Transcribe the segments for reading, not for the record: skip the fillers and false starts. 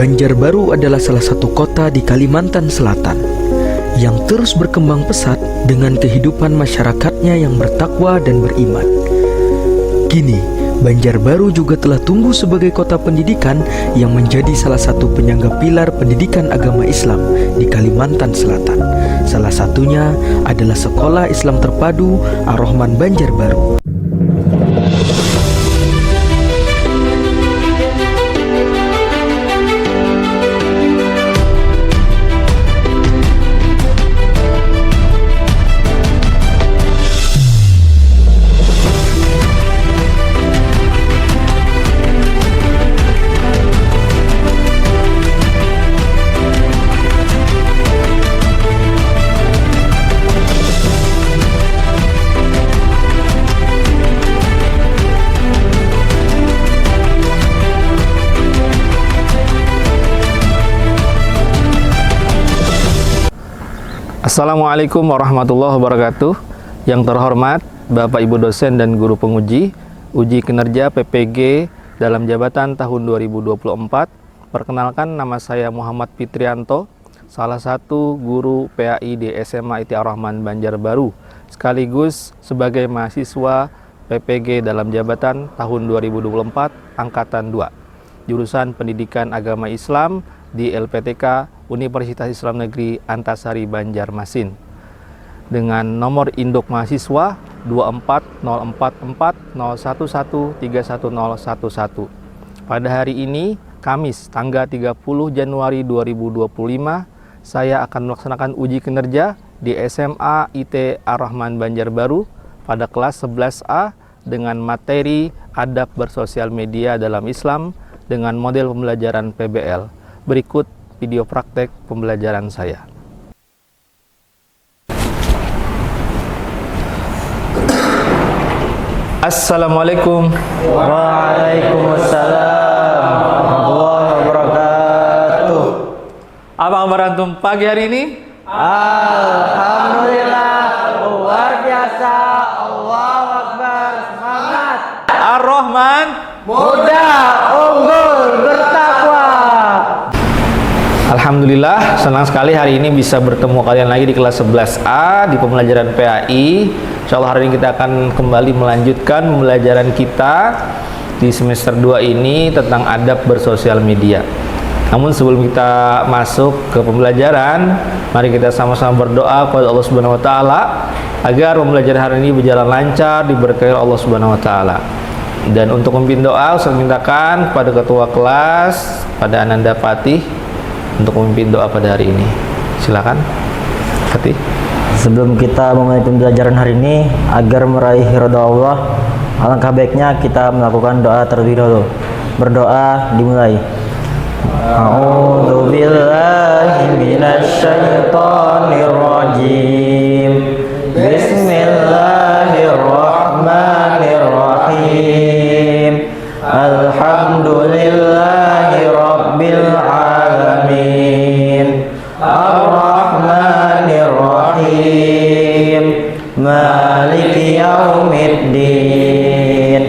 Banjarbaru adalah salah satu kota di Kalimantan Selatan yang terus berkembang pesat dengan kehidupan masyarakatnya yang bertakwa dan beriman. Kini, Banjarbaru juga telah tumbuh sebagai kota pendidikan yang menjadi salah satu penyangga pilar pendidikan agama Islam di Kalimantan Selatan. Salah satunya adalah Sekolah Islam Terpadu Ar-Rahman Banjarbaru. Assalamualaikum warahmatullahi wabarakatuh. Yang terhormat Bapak Ibu dosen dan guru penguji uji kinerja PPG dalam jabatan tahun 2024. Perkenalkan, nama saya Muhammad Fitrianto, salah satu guru PAI di SMA IT Ar-Rahman Banjarbaru, sekaligus sebagai mahasiswa PPG dalam jabatan tahun 2024 angkatan 2, jurusan Pendidikan Agama Islam di LPTK Universitas Islam Negeri Antasari Banjarmasin, dengan nomor induk mahasiswa 2404401131011. Pada hari ini, Kamis tanggal 30 Januari 2025, saya akan melaksanakan uji kinerja di SMA IT Ar-Rahman Banjarbaru pada kelas 11A dengan materi Adab Bersosial Media dalam Islam dengan model pembelajaran PBL. Berikut video praktek pembelajaran saya. Assalamualaikum. Waalaikumsalam warahmatullahi wabarakatuh. Apa kabar antum pagi hari ini? Alhamdulillah, luar biasa. Allahu Akbar, semangat. Ar-Rahman Muda, unggul, bertakwa. Alhamdulillah, senang sekali hari ini bisa bertemu kalian lagi di kelas 11A di pembelajaran PAI. Insyaallah hari ini kita akan kembali melanjutkan pembelajaran kita di semester 2 ini tentang adab bersosial media. Namun sebelum kita masuk ke pembelajaran, mari kita sama-sama berdoa kepada Allah Subhanahu wa taala agar pembelajaran hari ini berjalan lancar, diberkahi Allah Subhanahu wa taala. Dan untuk memimpin doa, saya mintakan kepada ketua kelas, pada Ananda Patih, untuk memimpin doa pada hari ini. Silakan, Patih. Sebelum kita memulai pembelajaran hari ini, agar meraih ridha Allah, alangkah baiknya kita melakukan doa terlebih dahulu. Berdoa dimulai. A'udzu billahi minasy syaithanir rajim. Bismillahirrahmanirrahim. Alhamdulillahi rabbil alamin. Ar-Rahmanir Rahim. Maliki yaumiddin.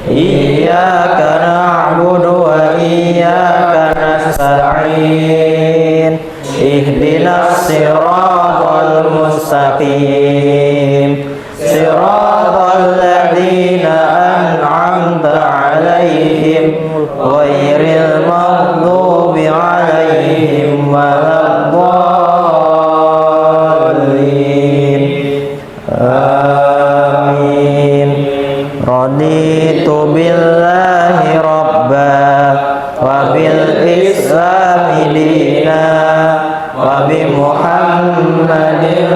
Iyyaka na'budu wa iyyaka nasta'in. Ihdinas siratal mustaqim. Siratal ladzina an'amta 'alaihim ghairil maghdubi 'alaihim waladdallin. Amin. Raditu billahi rabba wa bil islami dina wa bi Muhammadin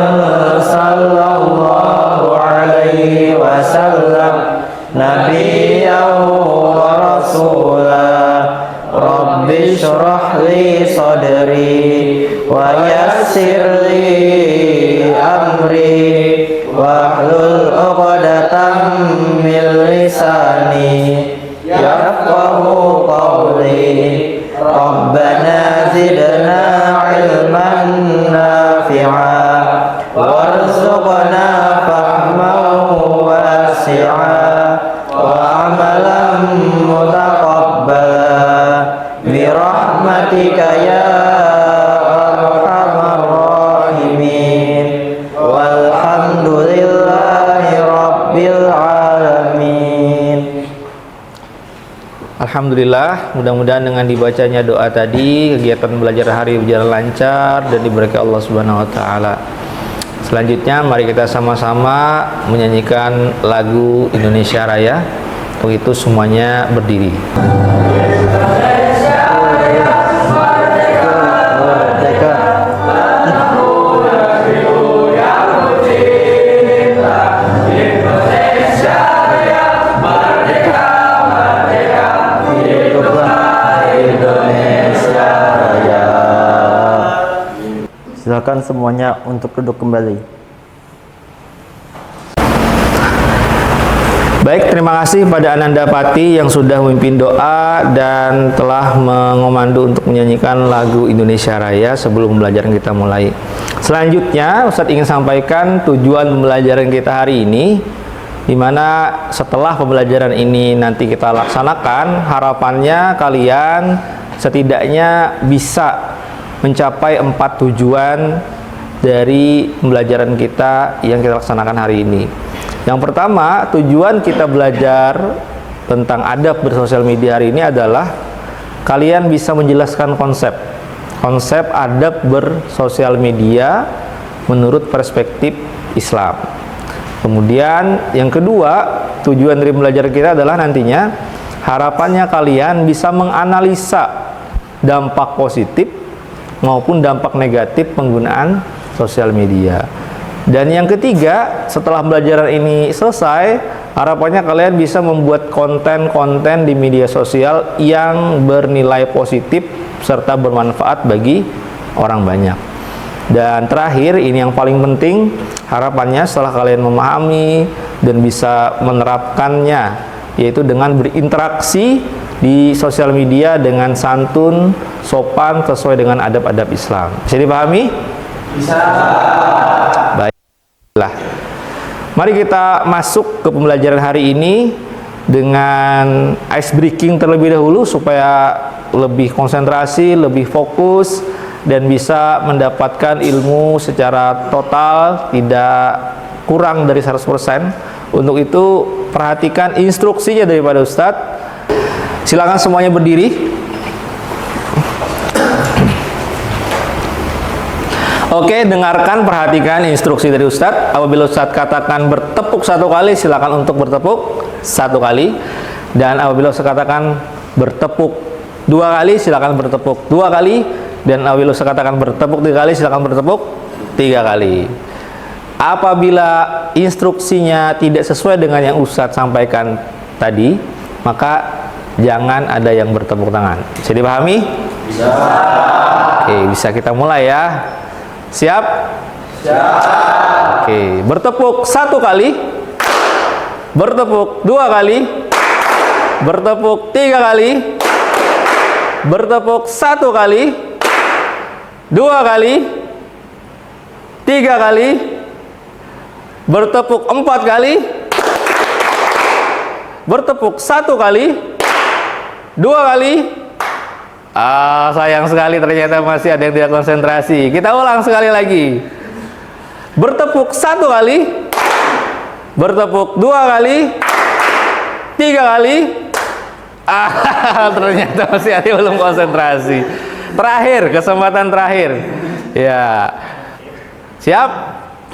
sallallahu alaihi wasallam nabiyyan wa rasulah. Rabbi shrah li sadri wa yassir li amri wahlul 'uqdatam min lisani yafqahu qawli. Rabbana zidna ilman nafi'a warzuqna fahman wasi'a wa amalan mutaqabbala bi rahmatika alhamdulillah, mudah-mudahan dengan dibacanya doa tadi kegiatan belajar hari berjalan lancar dan diberkahi Allah Subhanahu wa taala. Selanjutnya mari kita sama-sama menyanyikan lagu Indonesia Raya. Untuk itu semuanya berdiri. Silakan semuanya untuk duduk kembali. Baik, terima kasih pada Ananda Pati yang sudah memimpin doa dan telah mengomando untuk menyanyikan lagu Indonesia Raya sebelum pembelajaran kita mulai. Selanjutnya, Ustadz ingin sampaikan tujuan pembelajaran kita hari ini, di mana setelah pembelajaran ini nanti kita laksanakan, harapannya kalian setidaknya bisa mencapai 4 tujuan dari pembelajaran kita yang kita laksanakan hari ini. Yang pertama, tujuan kita belajar tentang adab bersosial media hari ini adalah kalian bisa menjelaskan konsep adab bersosial media menurut perspektif Islam. Kemudian yang kedua, tujuan dari belajar kita adalah nantinya harapannya kalian bisa menganalisa dampak positif maupun dampak negatif penggunaan sosial media. Dan yang ketiga, setelah pembelajaran ini selesai, harapannya kalian bisa membuat konten-konten di media sosial yang bernilai positif serta bermanfaat bagi orang banyak. Dan terakhir, ini yang paling penting, harapannya setelah kalian memahami dan bisa menerapkannya, yaitu dengan berinteraksi di sosial media dengan santun, sopan, sesuai dengan adab-adab Islam. Bisa dipahami? Bisa. Baiklah. Mari kita masuk ke pembelajaran hari ini dengan ice breaking terlebih dahulu supaya lebih konsentrasi, lebih fokus dan bisa mendapatkan ilmu secara total, tidak kurang dari 100%. Untuk itu perhatikan instruksinya daripada Ustadz. Silakan semuanya berdiri. Oke, dengarkan, perhatikan instruksi dari Ustadz. Apabila Ustadz katakan bertepuk 1 kali, silakan untuk bertepuk 1 kali. Dan apabila Ustadz katakan bertepuk 2 kali, silakan bertepuk 2 kali. Dan apabila Ustadz katakan bertepuk 3 kali, silakan bertepuk 3 kali. Apabila instruksinya tidak sesuai dengan yang Ustadz sampaikan tadi, maka jangan ada yang bertepuk tangan. Bisa dipahami? Bisa. Oke, bisa kita mulai ya. Siap? Siap. Oke, bertepuk 1 kali, bertepuk 2 kali, bertepuk 3 kali, bertepuk 1 kali, 2 kali, 3 kali, bertepuk 4 kali, bertepuk 1 kali, 2 kali. Sayang sekali ternyata masih ada yang tidak konsentrasi. Kita ulang sekali lagi. Bertepuk 1 kali, bertepuk 2 kali, 3 kali. Ternyata masih ada yang belum konsentrasi. Terakhir, kesempatan terakhir. Ya. Siap?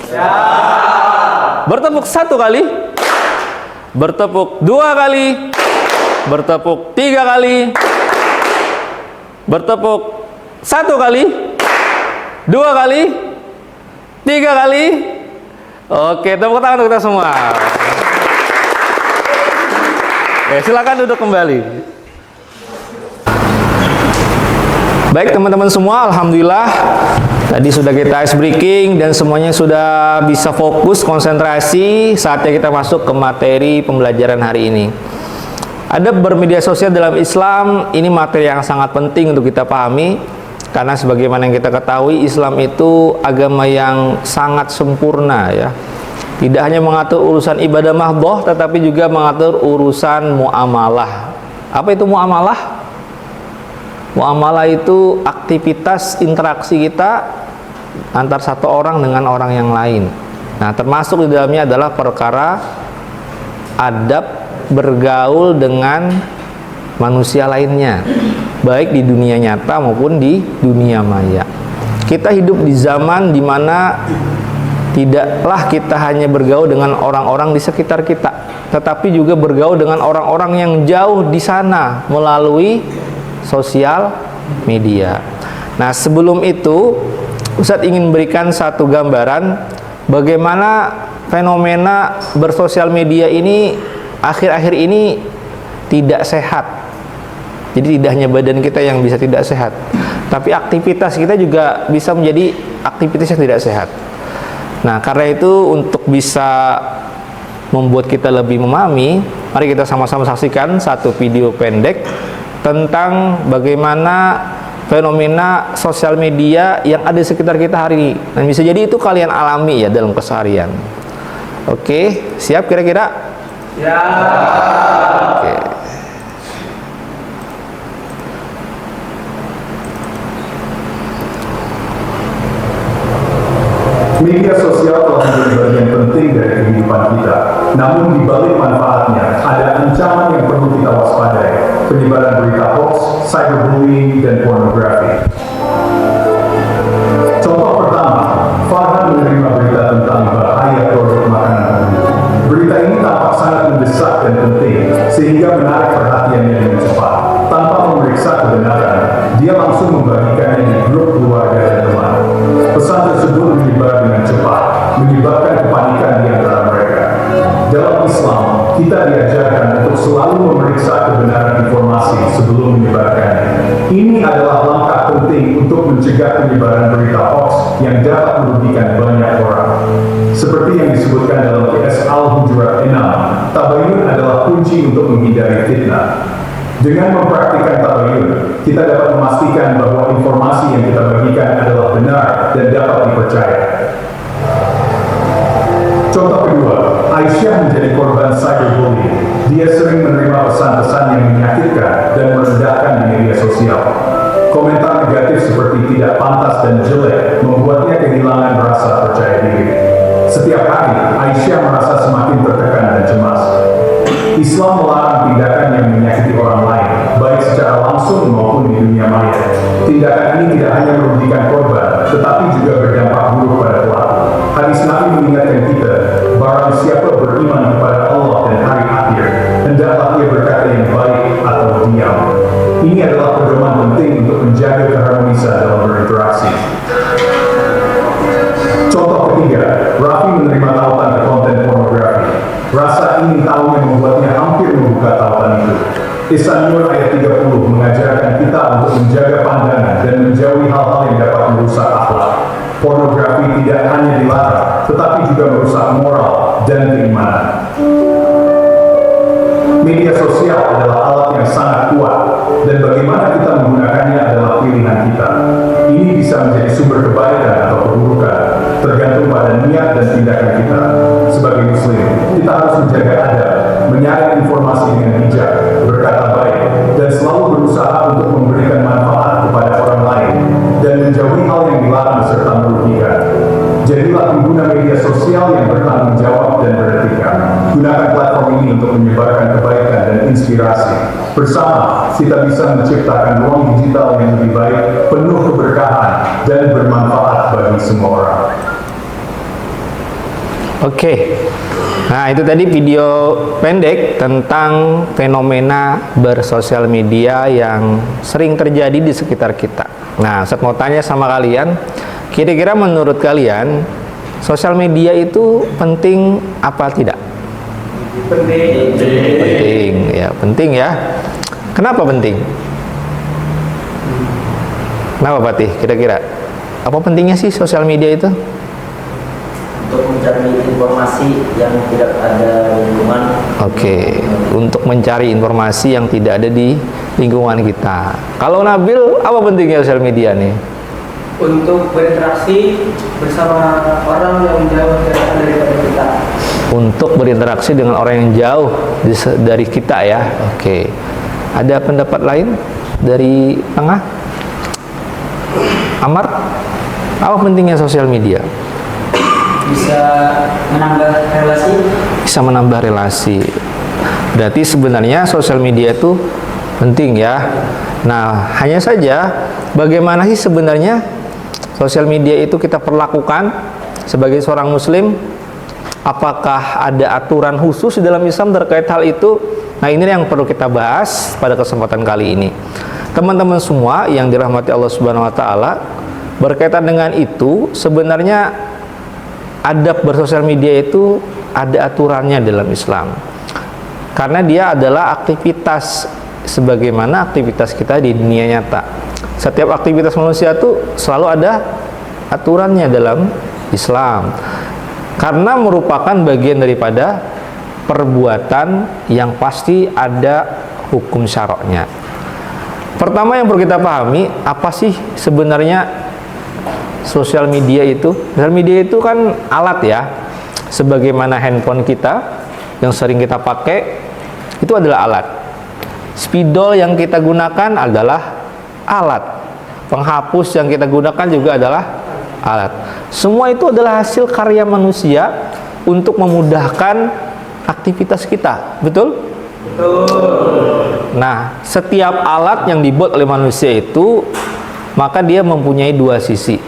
Siap. Bertepuk 1 kali, bertepuk 2 kali, bertepuk 3 kali, bertepuk 1 kali, 2 kali, 3 kali. Oke, tepuk tangan untuk kita semua. Silakan duduk kembali. Baik teman-teman semua, alhamdulillah tadi sudah kita ice breaking dan semuanya sudah bisa fokus, konsentrasi. Saatnya kita masuk ke materi pembelajaran hari ini. Adab bermedia sosial dalam Islam, ini materi yang sangat penting untuk kita pahami, karena sebagaimana yang kita ketahui, Islam itu agama yang sangat sempurna ya. Tidak hanya mengatur urusan ibadah mahdoh, tetapi juga mengatur urusan muamalah. Apa itu muamalah? Muamalah itu aktivitas interaksi kita antar satu orang dengan orang yang lain. Nah, termasuk di dalamnya adalah perkara adab bergaul dengan manusia lainnya, baik di dunia nyata maupun di dunia maya. Kita hidup di zaman dimana tidaklah kita hanya bergaul dengan orang-orang di sekitar kita, tetapi juga bergaul dengan orang-orang yang jauh di sana melalui sosial media. Nah, sebelum itu Ustadz ingin berikan satu gambaran bagaimana fenomena bersosial media ini akhir-akhir ini tidak sehat. Jadi tidak hanya badan kita yang bisa tidak sehat, tapi aktivitas kita juga bisa menjadi aktivitas yang tidak sehat. Nah, karena itu untuk bisa membuat kita lebih memahami, mari kita sama-sama saksikan satu video pendek tentang bagaimana fenomena sosial media yang ada di sekitar kita hari ini. Dan bisa jadi itu kalian alami ya dalam keseharian. Oke, siap kira-kira? Ya. Oke. Media sosial telah menjadi bagian penting dari kehidupan kita. Namun di balik manfaatnya, ada ancaman yang perlu kita waspadai. Penyebaran berita hoax, cyberbullying, dan pornografi. Contoh pertama, Farhan menerima berita tentang bahaya produk makanan tertentu. Berita ini tampak sangat mendesak dan penting, sehingga menarik perhatiannya dengan cepat. Tanpa memeriksa kebenaran, dia langsung membagikannya di grup keluarga dan teman. Pesan tersebut menyebar dengan cepat, menyebabkan kepanikan di antara mereka. Dalam Islam, kita diajarkan untuk selalu memeriksa kebenaran informasi sebelum menyebarkannya. Ini adalah langkah penting untuk mencegah penyebaran berita hoax yang dapat merugikan banyak orang. Seperti yang disebutkan dalam QS Al-Hujurat 6, tabayyun adalah kunci untuk menghindari fitnah. Dengan mempraktikkan tabayyun, kita dapat memastikan bahwa informasi yang kita bagikan adalah benar dan dapat dipercaya. Contoh kedua, Aisyah menjadi korban cyberbullying. Dia sering menerima pesan-pesan yang menyakitkan dan merendahkan di media sosial. Komentar negatif seperti tidak pantas dan jelek membuatnya kehilangan rasa percaya diri. Setiap hari, Aisyah merasa semakin tertekan dan cemas. Islam melarang tindakan yang menyakiti orang lain, baik secara langsung maupun di dunia maya. Tindakan ini tidak hanya merugikan korban, tetapi juga berdampak buruk pada pelaku. Hadis Nabi mengingatkan kita, barang siapa beriman kepada Allah dan hari akhir, hendaklah ia berkata yang baik atau diam. Ini adalah pedoman penting untuk menjaga keharmonisan dalam berinteraksi. Contoh ketiga, Raffi menerima tautan ke konten pornografi. Rasa ingin tahu yang membuatnya hampir membuka tautan itu. Ihsan Nur ayat 30 mengajarkan kita untuk menjaga pandangan dan menjauhi hal-hal yang dapat merusak akhlak. Pornografi tidak hanya dilarang, tetapi juga merusak moral dan keimanan. Media sosial adalah alat yang sangat kuat, dan bagaimana kita menggunakannya adalah pilihan kita. Ini bisa menjadi sumber kebaikan atau keburukan, tergantung pada niat dan tindakan kita. Sebagai muslim, kita harus menjaga adab, menyaring informasi dengan bijak, berkata baik, dan selalu berusaha untuk memberikan manfaat kepada orang lain, dan menjauhi hal yang dilarang serta merugikan. Jadilah pengguna media sosial yang bertanggung jawab dan beretika. Gunakan platform ini untuk menyebarkan kebaikan dan inspirasi. Bersama, kita bisa menciptakan ruang digital yang lebih baik, penuh keberkahan, dan bermanfaat bagi semua orang. Oke, nah itu tadi video pendek tentang fenomena bersosial media yang sering terjadi di sekitar kita. Nah, saya mau tanya sama kalian, kira-kira menurut kalian sosial media itu penting apa tidak? Penting. Penting, ya penting ya. Kenapa penting? Kenapa Patih? Kira-kira apa pentingnya sih sosial media itu? Untuk mencari informasi yang tidak ada di lingkungan. Oke, untuk mencari informasi yang tidak ada di lingkungan kita. Kalau Nabil, apa pentingnya sosial media nih? Untuk berinteraksi bersama orang yang jauh daripada kita. Untuk berinteraksi dengan orang yang jauh dari kita ya. Oke. Ada pendapat lain dari tengah? Amar, apa pentingnya sosial media? Bisa menambah relasi. Bisa menambah relasi. Berarti sebenarnya sosial media itu Penting ya. Nah, hanya saja bagaimana sih sebenarnya sosial media itu kita perlakukan sebagai seorang muslim? Apakah ada aturan khusus dalam Islam terkait hal itu? Nah, ini yang perlu kita bahas pada kesempatan kali ini. Teman-teman semua yang dirahmati Allah Subhanahu wa taala, berkaitan dengan itu sebenarnya adab bersosial media itu ada aturannya dalam Islam. Karena dia adalah aktivitas sebagaimana aktivitas kita di dunia nyata. Setiap aktivitas manusia itu selalu ada aturannya dalam Islam. Karena merupakan bagian daripada perbuatan yang pasti ada hukum syara'nya. Pertama yang perlu kita pahami, apa sih sebenarnya sosial media itu? Sosial media itu kan alat ya, sebagaimana handphone kita yang sering kita pakai, itu adalah alat. Spidol yang kita gunakan adalah alat. Penghapus yang kita gunakan juga adalah alat. Semua itu adalah hasil karya manusia untuk memudahkan aktivitas kita. Betul? Betul. Nah, setiap alat yang dibuat oleh manusia itu, maka dia mempunyai dua sisi.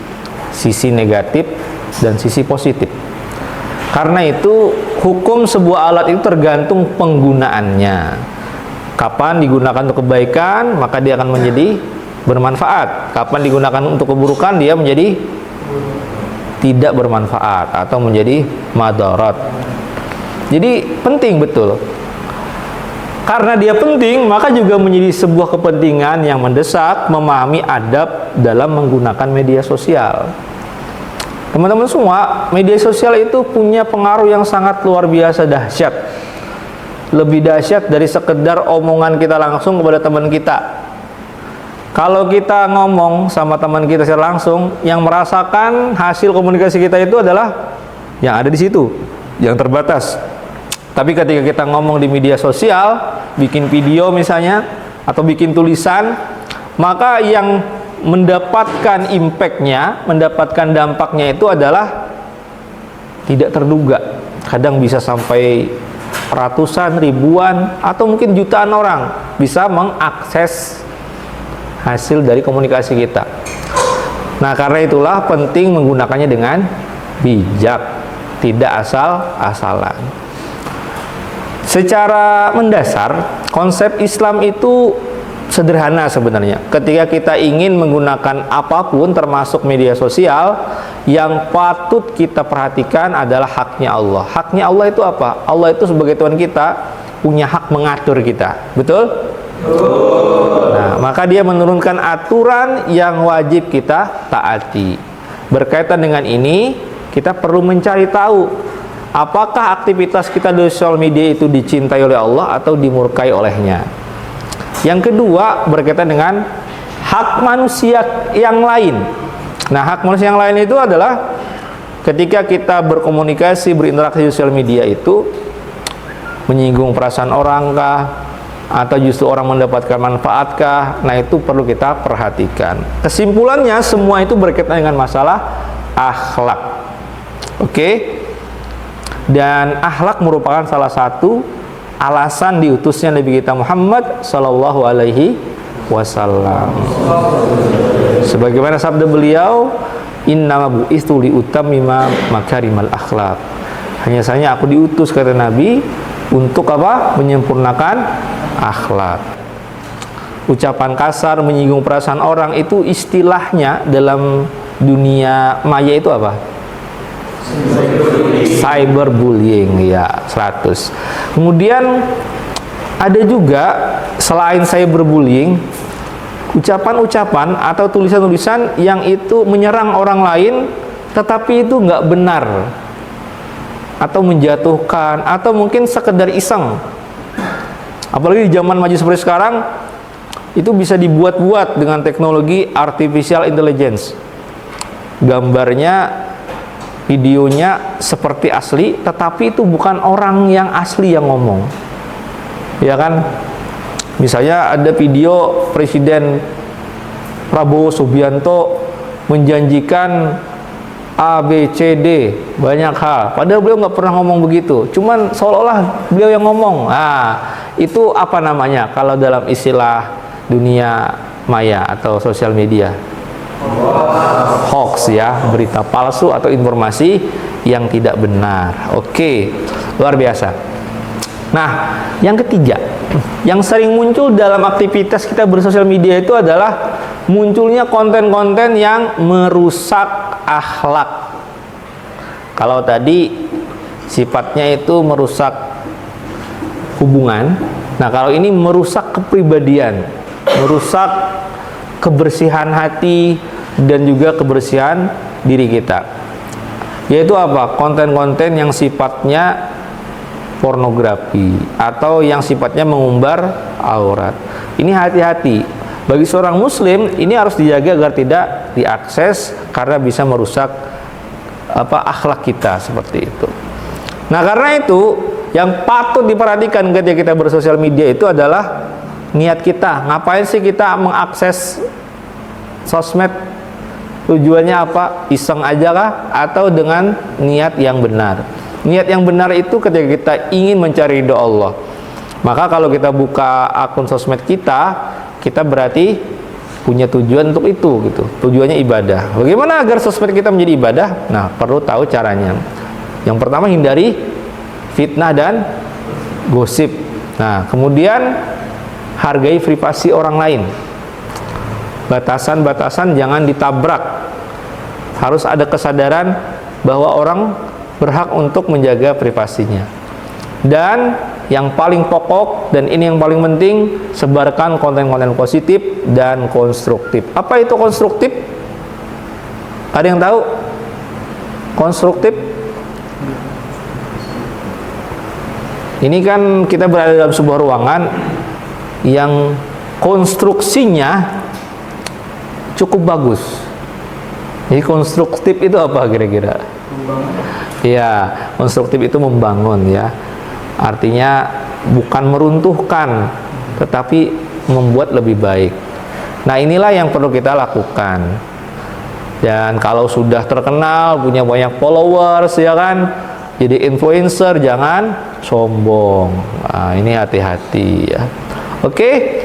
Sisi negatif dan sisi positif. Karena itu, hukum sebuah alat itu tergantung penggunaannya. Kapan digunakan untuk kebaikan, maka dia akan menjadi bermanfaat. Kapan digunakan untuk keburukan, dia menjadi tidak bermanfaat atau menjadi madarat. Jadi penting betul. Karena dia penting, maka juga menjadi sebuah kepentingan yang mendesak memahami adab dalam menggunakan media sosial. Teman-teman semua, media sosial itu punya pengaruh yang sangat luar biasa dahsyat. Lebih dahsyat dari sekedar omongan kita langsung kepada teman kita. Kalau kita ngomong sama teman kita secara langsung, yang merasakan hasil komunikasi kita itu adalah yang ada di situ, yang terbatas. Tapi ketika kita ngomong di media sosial, bikin video misalnya, atau bikin tulisan, maka yang mendapatkan impact-nya, mendapatkan dampaknya itu adalah tidak terduga. Kadang bisa sampai ratusan, ribuan, atau mungkin jutaan orang bisa mengakses hasil dari komunikasi kita. Nah, karena itulah penting menggunakannya dengan bijak, tidak asal-asalan. Secara mendasar, konsep Islam itu sederhana sebenarnya. Ketika kita ingin menggunakan apapun termasuk media sosial, yang patut kita perhatikan adalah haknya Allah. Haknya Allah itu apa? Allah itu sebagai Tuhan kita punya hak mengatur kita. Betul? Nah, maka dia menurunkan aturan yang wajib kita taati. Berkaitan dengan ini, kita perlu mencari tahu apakah aktivitas kita di sosial media itu dicintai oleh Allah atau dimurkai olehnya. Yang kedua, berkaitan dengan hak manusia yang lain. Nah, hak manusia yang lain itu adalah ketika kita berkomunikasi, berinteraksi di sosial media itu menyinggung perasaan orang kah, atau justru orang mendapatkan manfaat kah? Nah, itu perlu kita perhatikan. Kesimpulannya, semua itu berkaitan dengan masalah akhlak. Oke? Dan akhlak merupakan salah satu alasan diutusnya Nabi kita Muhammad sallallahu alaihi wasallam. Sebagaimana sabda beliau, "Innama bu'istu liutammima makarimal akhlak." Hanya saja aku diutus, kata Nabi, untuk apa? Menyempurnakan akhlak. Ucapan kasar, menyinggung perasaan orang itu istilahnya dalam dunia maya itu apa? Cyberbullying, ya, 100. Kemudian ada juga selain cyberbullying, ucapan-ucapan atau tulisan-tulisan yang itu menyerang orang lain tetapi itu nggak benar, atau menjatuhkan, atau mungkin sekedar iseng. Apalagi di zaman maju seperti sekarang, itu bisa dibuat-buat dengan teknologi artificial intelligence. Gambarnya, videonya seperti asli, tetapi itu bukan orang yang asli yang ngomong, ya kan? Misalnya ada video Presiden Prabowo Subianto menjanjikan A, B, C, D, banyak hal. Padahal beliau nggak pernah ngomong begitu. Cuman seolah-olah beliau yang ngomong. Itu apa namanya kalau dalam istilah dunia maya atau sosial media? Hoax ya, berita palsu atau informasi yang tidak benar. Oke, luar biasa. Nah, yang ketiga, yang sering muncul dalam aktivitas kita bersosial media itu adalah munculnya konten-konten yang merusak akhlak. Kalau tadi sifatnya itu merusak hubungan, nah kalau ini merusak kepribadian, merusak kebersihan hati dan juga kebersihan diri kita. Yaitu apa? Konten-konten yang sifatnya pornografi atau yang sifatnya mengumbar aurat. Ini hati-hati. Bagi seorang muslim ini harus dijaga agar tidak diakses karena bisa merusak akhlak kita seperti itu. Nah, karena itu yang patut diperhatikan ketika kita bersosial media itu adalah niat kita. Ngapain sih kita mengakses sosmed? Tujuannya apa? Iseng aja kah? Atau dengan niat yang benar? Niat yang benar itu ketika kita ingin mencari ridho Allah. Maka kalau kita buka akun sosmed kita berarti punya tujuan untuk itu gitu. Tujuannya ibadah. Bagaimana agar sosmed kita menjadi ibadah? Nah, perlu tahu caranya. Yang pertama, hindari fitnah dan gosip. Nah, kemudian hargai privasi orang lain. Batasan-batasan jangan ditabrak. Harus ada kesadaran bahwa orang berhak untuk menjaga privasinya. Dan yang paling pokok dan ini yang paling penting, sebarkan konten-konten positif dan konstruktif. Apa itu konstruktif? Ada yang tahu? Konstruktif? Ini kan kita berada dalam sebuah ruangan yang konstruksinya cukup bagus. Jadi konstruktif itu apa kira-kira? Ya, konstruktif itu membangun ya. Artinya bukan meruntuhkan, tetapi membuat lebih baik. Nah, inilah yang perlu kita lakukan. Dan kalau sudah terkenal, punya banyak followers ya kan, jadi influencer, jangan sombong. Nah, ini hati-hati ya. Oke.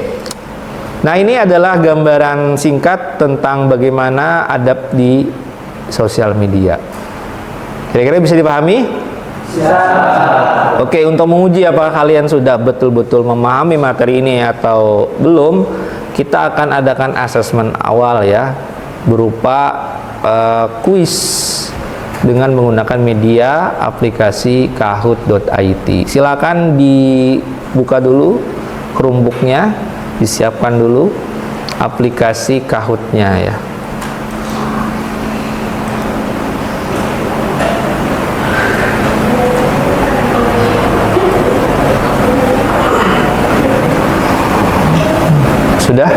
Nah, ini adalah gambaran singkat tentang bagaimana adab di sosial media. Kira-kira bisa dipahami? Oke, untuk menguji apakah kalian sudah betul-betul memahami materi ini atau belum, kita akan adakan asesmen awal ya, berupa kuis dengan menggunakan media aplikasi kahoot.it. Silakan dibuka dulu Chromebooknya, disiapkan dulu aplikasi Kahoot-nya ya. Sudah?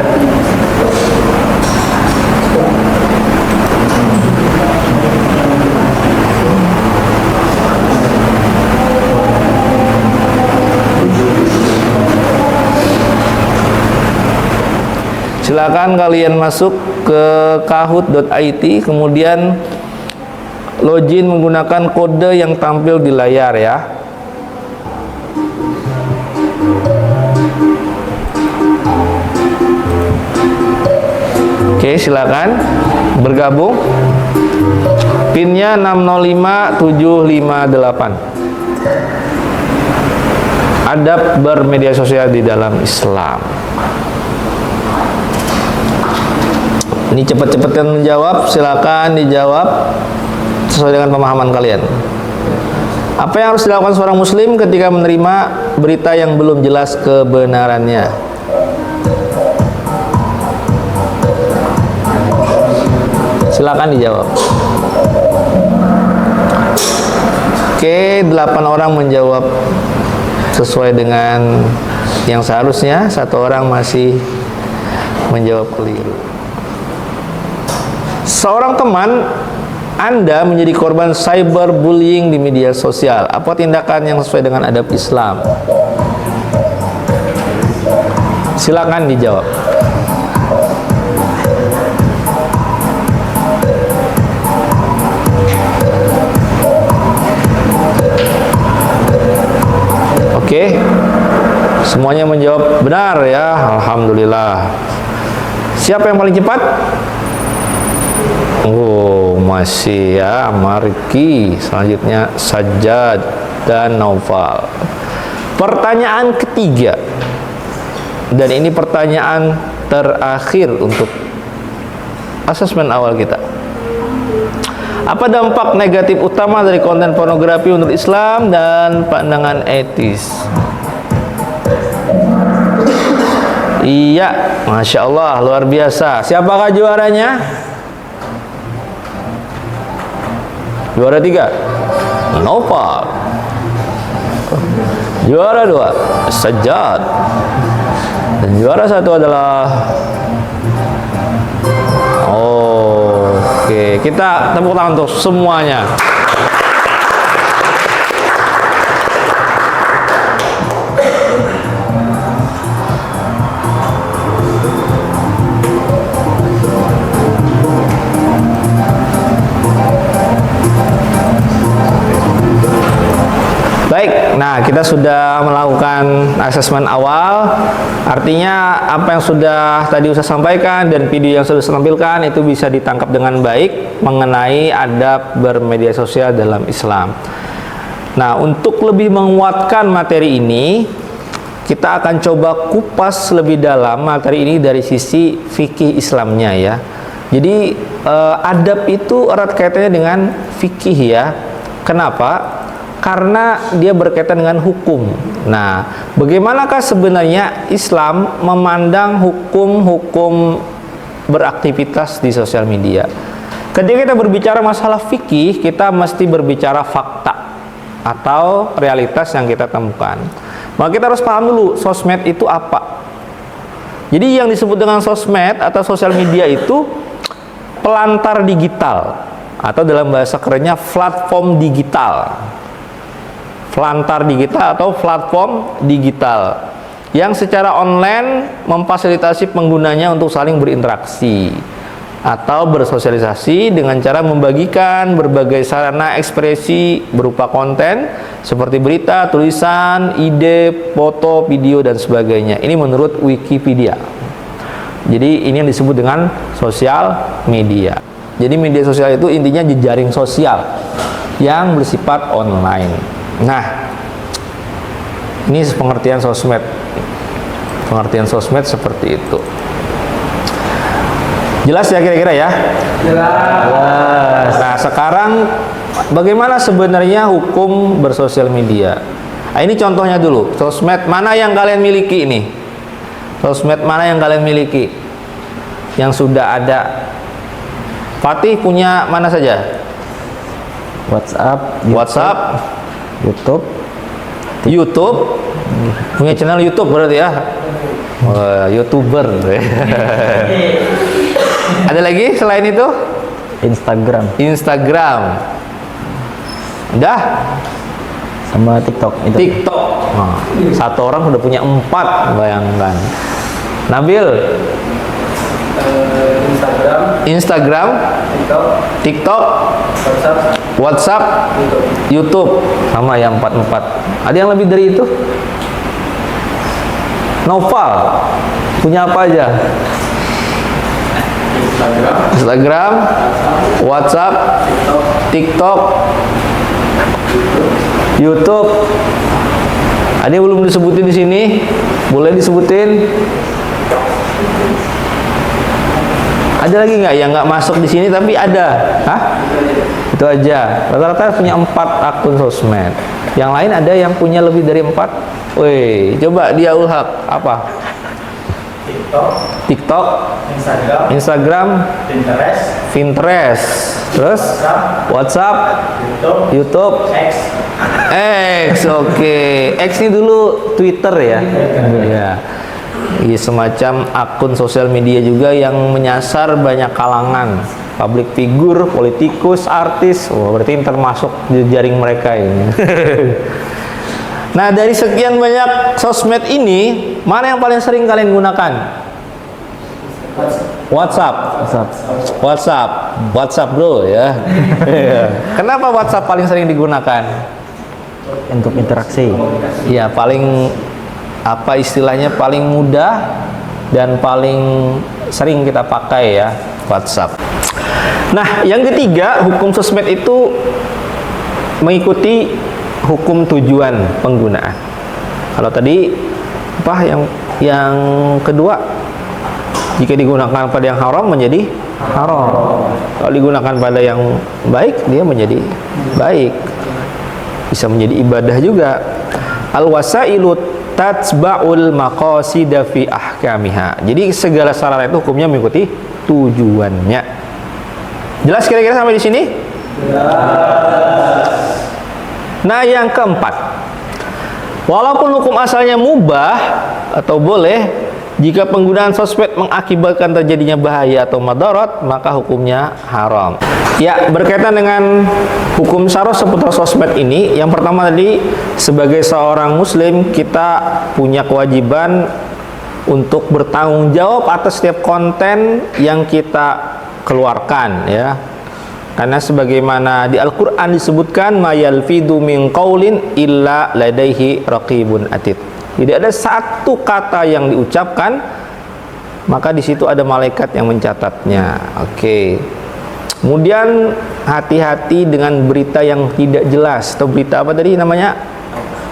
Silakan kalian masuk ke kahoot.it, kemudian login menggunakan kode yang tampil di layar ya. Oke, silakan bergabung. PIN-nya 605758. Adab bermedia sosial di dalam Islam. Ini cepat-cepatkan menjawab, silakan dijawab sesuai dengan pemahaman kalian. Apa yang harus dilakukan seorang muslim ketika menerima berita yang belum jelas kebenarannya? Silakan dijawab. Oke, 8 orang menjawab sesuai dengan yang seharusnya, 1 orang masih menjawab keliru. Seorang teman Anda menjadi korban cyberbullying di media sosial. Apa tindakan yang sesuai dengan adab Islam? Silakan dijawab. Semuanya menjawab benar ya, alhamdulillah. Siapa yang paling cepat? Oh, masih ya, Mariki. Selanjutnya Sajjad dan Naufal. Pertanyaan ketiga, dan ini pertanyaan terakhir untuk asesmen awal kita. Apa dampak negatif utama dari konten pornografi menurut Islam dan pandangan etis? Iya, Masya Allah, luar biasa. Siapakah juaranya? Juara 3 Naufal. Juara 2 Sajjad. Dan juara 1 adalah Oke, kita tepuk tangan untuk semuanya. Baik, nah kita sudah melakukan asesmen awal. Artinya apa yang sudah tadi Ustaz sampaikan dan video yang sudah saya tampilkan itu bisa ditangkap dengan baik mengenai adab bermedia sosial dalam Islam. Nah, untuk lebih menguatkan materi ini, kita akan coba kupas lebih dalam materi ini dari sisi fikih Islamnya ya. Jadi adab itu erat kaitannya dengan fikih ya. Kenapa? Karena dia berkaitan dengan hukum. Nah, bagaimanakah sebenarnya Islam memandang hukum-hukum beraktivitas di sosial media? Ketika kita berbicara masalah fikih, kita mesti berbicara fakta atau realitas yang kita temukan. Maka kita harus paham dulu sosmed itu apa. Jadi yang disebut dengan sosmed atau sosial media itu pelantar digital atau dalam bahasa kerennya platform digital. Pelantar digital atau platform digital yang secara online memfasilitasi penggunanya untuk saling berinteraksi atau bersosialisasi dengan cara membagikan berbagai sarana ekspresi berupa konten seperti berita, tulisan, ide, foto, video, dan sebagainya. Ini menurut Wikipedia. Jadi ini yang disebut dengan sosial media. Jadi media sosial itu intinya jejaring sosial yang bersifat online. Nah, ini pengertian sosmed. Pengertian sosmed seperti itu. Jelas ya kira-kira ya? Jelas. Nah, sekarang bagaimana sebenarnya hukum bersosial media? Nah, ini contohnya dulu. Sosmed mana yang kalian miliki ini? Sosmed mana yang kalian miliki? Yang sudah ada. Fatih punya mana saja? WhatsApp, YouTube, punya channel YouTube berarti ya. YouTuber. Ada lagi selain itu? Instagram. Udah? Sama TikTok itu. TikTok. Nah, satu orang udah punya 4, bayangkan. Nabil? Instagram, TikTok, WhatsApp, YouTube, sama yang 4. Ada yang lebih dari itu? Naufal punya apa aja? Instagram, WhatsApp, TikTok, YouTube. Ada yang belum disebutin di sini? Boleh disebutin? Ada lagi nggak yang nggak masuk di sini tapi ada? Hah? Itu aja. Rata-rata punya 4 akun sosmed. Yang lain ada yang punya lebih dari 4? Wih, coba dia Ulhaq apa? TikTok, Instagram, Pinterest, terus WhatsApp, YouTube, X, oke. X ini dulu Twitter ya. Ya. Ini semacam akun sosial media juga yang menyasar banyak kalangan, public figure, politikus, artis. Oh, berarti termasuk jejaring mereka ini. Nah, dari sekian banyak sosmed ini, mana yang paling sering kalian gunakan? WhatsApp bro ya. Kenapa WhatsApp paling sering digunakan? Untuk interaksi. Ya, paling apa istilahnya paling mudah dan paling sering kita pakai ya, WhatsApp. Nah, yang ketiga, hukum sosmed itu mengikuti hukum tujuan penggunaan. Kalau tadi apa yang kedua, jika digunakan pada yang haram menjadi haram. Kalau digunakan pada yang baik, dia menjadi baik. Bisa menjadi ibadah juga. Al-wasailu tatba'ul maqasida fi ahkamiha. Jadi segala sarana itu hukumnya mengikuti tujuannya. Jelas kira-kira sampai di sini? Nah, yang keempat, walaupun hukum asalnya mubah atau boleh, jika penggunaan sosmed mengakibatkan terjadinya bahaya atau madarat, maka hukumnya haram. Ya, berkaitan dengan hukum syar'i seputar sosmed ini, yang pertama tadi, sebagai seorang muslim, kita punya kewajiban untuk bertanggung jawab atas setiap konten yang kita keluarkan, ya. Karena sebagaimana di Al-Quran disebutkan, ma yalfidu min qaulin illa ladaihi raqibun atid. Tidak ada satu kata yang diucapkan, maka di situ ada malaikat yang mencatatnya. Oke. Kemudian hati-hati dengan berita yang tidak jelas, atau berita apa tadi namanya?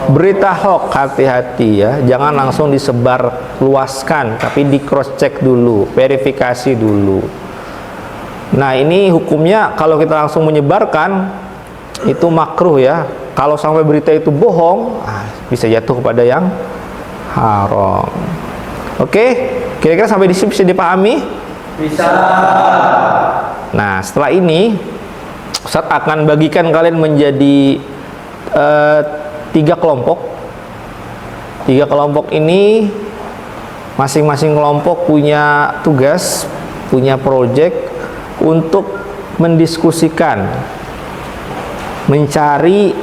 Berita hoax, hati-hati ya. Jangan langsung disebar luaskan, tapi di cross check dulu, verifikasi dulu. Nah, ini hukumnya kalau kita langsung menyebarkan itu makruh ya. Kalau sampai berita itu bohong, bisa jatuh kepada yang haram. Oke, kira-kira sampai di sini bisa dipahami? Bisa. Nah, setelah ini Ustaz akan bagikan kalian menjadi 3 kelompok. 3 kelompok ini masing-masing kelompok punya tugas, punya proyek untuk mendiskusikan, mencari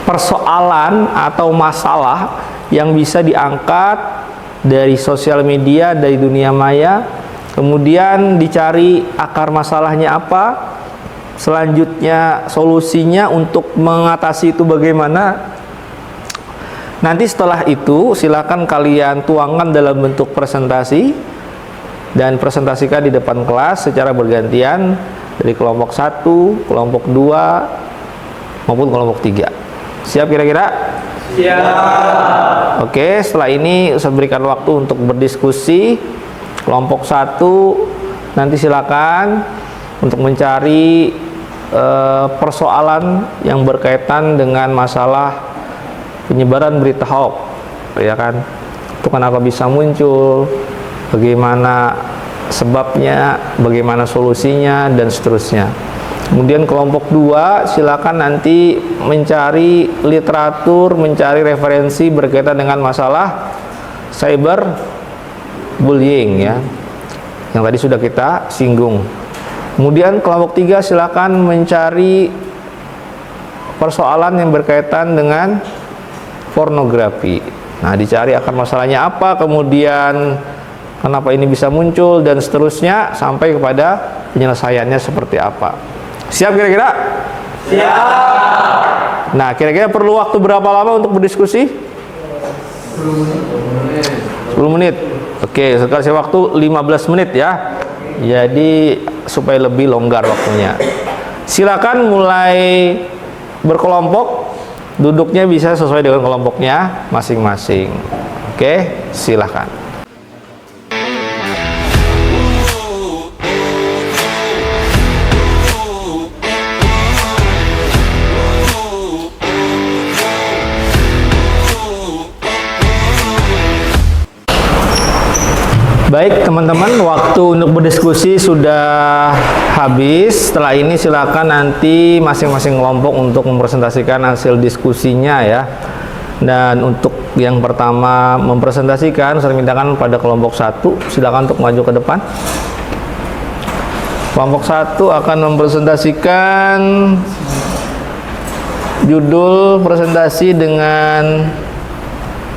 persoalan atau masalah yang bisa diangkat dari sosial media, dari dunia maya, kemudian dicari akar masalahnya apa, selanjutnya solusinya untuk mengatasi itu bagaimana. Nanti setelah itu silakan kalian tuangkan dalam bentuk presentasi dan presentasikan di depan kelas secara bergantian dari kelompok 1, kelompok 2 maupun kelompok 3. Siap kira-kira? Siap. Oke, setelah ini Ustaz berikan waktu untuk berdiskusi. Kelompok 1 nanti silakan untuk mencari persoalan yang berkaitan dengan masalah penyebaran berita hoax, ya kan? Itu kenapa bisa muncul, bagaimana sebabnya, bagaimana solusinya, dan seterusnya. Kemudian kelompok 2 silakan nanti mencari literatur, mencari referensi berkaitan dengan masalah cyber bullying ya, yang tadi sudah kita singgung. Kemudian kelompok 3 silakan mencari persoalan yang berkaitan dengan pornografi. Nah, dicari akar masalahnya apa, kemudian kenapa ini bisa muncul, dan seterusnya sampai kepada penyelesaiannya seperti apa. Siap kira-kira? Siap. Nah, kira-kira perlu waktu berapa lama untuk berdiskusi? 10 menit. Oke, sekarang saya waktu 15 menit ya. Jadi supaya lebih longgar waktunya. Silakan mulai berkelompok. Duduknya bisa sesuai dengan kelompoknya masing-masing. Oke, silakan. Baik teman-teman, waktu untuk berdiskusi sudah habis. Setelah ini silakan nanti masing-masing kelompok untuk mempresentasikan hasil diskusinya ya. Dan untuk yang pertama mempresentasikan, saya mintakan pada kelompok 1, silakan untuk maju ke depan. Kelompok 1 akan mempresentasikan judul presentasi dengan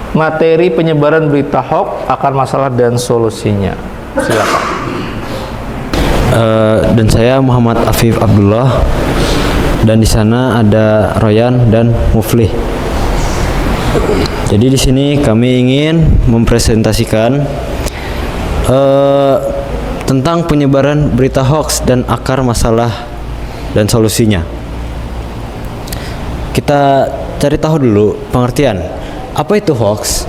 materi penyebaran berita hoax, akar masalah dan solusinya. Silakan. Dan saya Muhammad Afif Abdullah, dan di sana ada Royan dan Muflih. Jadi di sini kami ingin mempresentasikan tentang penyebaran berita hoax dan akar masalah dan solusinya. Kita cari tahu dulu pengertian. Apa itu hoax?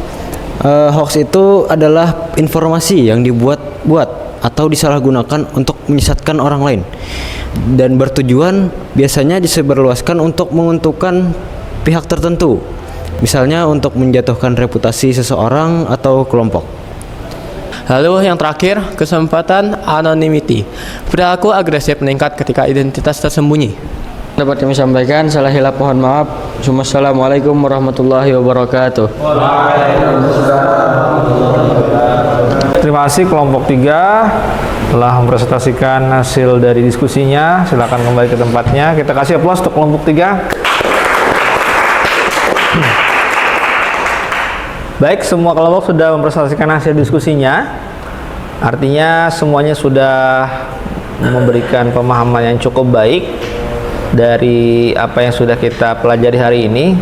Hoax itu adalah informasi yang dibuat-buat atau disalahgunakan untuk menyesatkan orang lain dan bertujuan biasanya disebarluaskan untuk menguntungkan pihak tertentu, misalnya untuk menjatuhkan reputasi seseorang atau kelompok. Lalu yang terakhir, kesempatan anonymity. Perilaku agresif meningkat ketika identitas tersembunyi. Dapat kami sampaikan, salah hilap mohon maaf. Wassalamualaikum warahmatullahi wabarakatuh. Terima kasih kelompok 3 telah mempresentasikan hasil dari diskusinya. Silakan kembali ke tempatnya. Kita kasih aplaus untuk kelompok 3. Baik, semua kelompok sudah mempresentasikan hasil diskusinya. Artinya semuanya sudah memberikan pemahaman yang cukup baik dari apa yang sudah kita pelajari hari ini.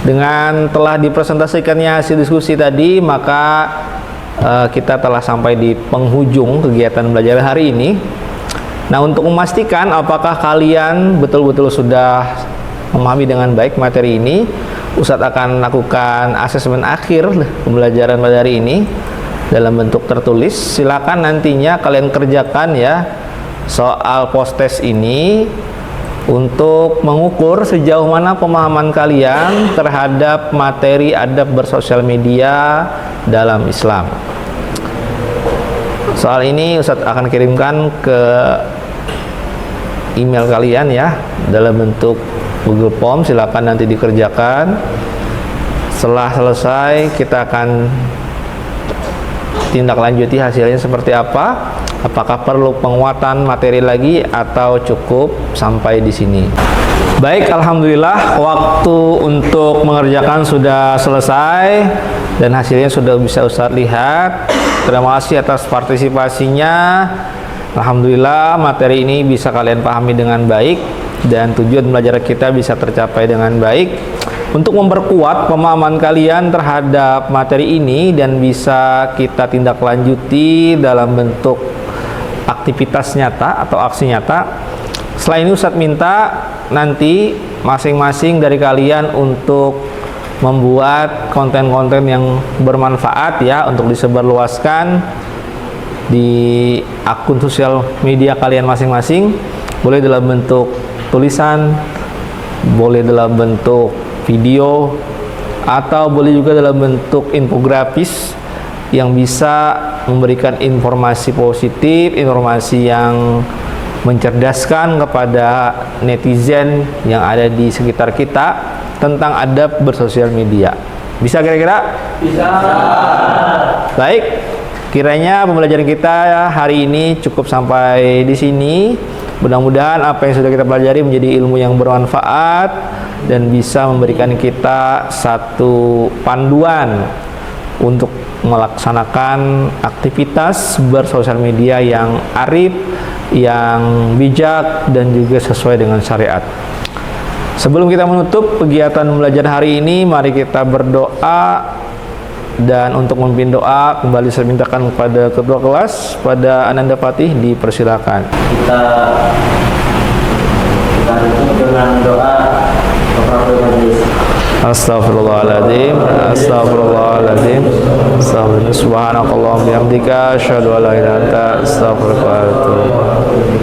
Dengan telah dipresentasikannya hasil diskusi tadi, maka kita telah sampai di penghujung kegiatan belajar hari ini. Nah, untuk memastikan apakah kalian betul-betul sudah memahami dengan baik materi ini, Ustadz akan melakukan asesmen akhir pembelajaran pada hari ini dalam bentuk tertulis. Silakan nantinya kalian kerjakan ya soal post-test ini untuk mengukur sejauh mana pemahaman kalian terhadap materi adab bersosial media dalam Islam. Soal ini Ustadz akan kirimkan ke email kalian ya dalam bentuk Google Form. Silakan nanti dikerjakan. Setelah selesai kita akan tindak lanjuti hasilnya seperti apa. Apakah perlu penguatan materi lagi atau cukup sampai di sini? Baik, alhamdulillah waktu untuk mengerjakan sudah selesai dan hasilnya sudah bisa Ustadz lihat. Terima kasih atas partisipasinya. Alhamdulillah materi ini bisa kalian pahami dengan baik dan tujuan belajar kita bisa tercapai dengan baik. Untuk memperkuat pemahaman kalian terhadap materi ini dan bisa kita tindak lanjuti dalam bentuk aktivitas nyata atau aksi nyata, selain ini Ustadz minta nanti masing-masing dari kalian untuk membuat konten-konten yang bermanfaat ya untuk disebarluaskan di akun sosial media kalian masing-masing. Boleh dalam bentuk tulisan, boleh dalam bentuk video, atau boleh juga dalam bentuk infografis yang bisa memberikan informasi positif, informasi yang mencerdaskan kepada netizen yang ada di sekitar kita tentang adab bersosial media. Bisa kira-kira? Bisa. Baik, kiranya pembelajaran kita hari ini cukup sampai di sini. Mudah-mudahan apa yang sudah kita pelajari menjadi ilmu yang bermanfaat dan bisa memberikan kita satu panduan untuk melaksanakan aktivitas bersosial media yang arif, yang bijak, dan juga sesuai dengan syariat. Sebelum kita menutup kegiatan belajar hari ini, mari kita berdoa. Dan untuk memimpin doa, kembali saya mintakan kepada ketua kelas, pada Ananda Fatih, dipersilakan. Kita tutup dengan doa kafaratul majlis. Astaghfirullahaladzim, astaghfirullahaladzim, astaghfirullah, subhanakallahumma bihamdika, asyhadu an la ilaha illa anta, astaghfiruka wa atubu ilaik.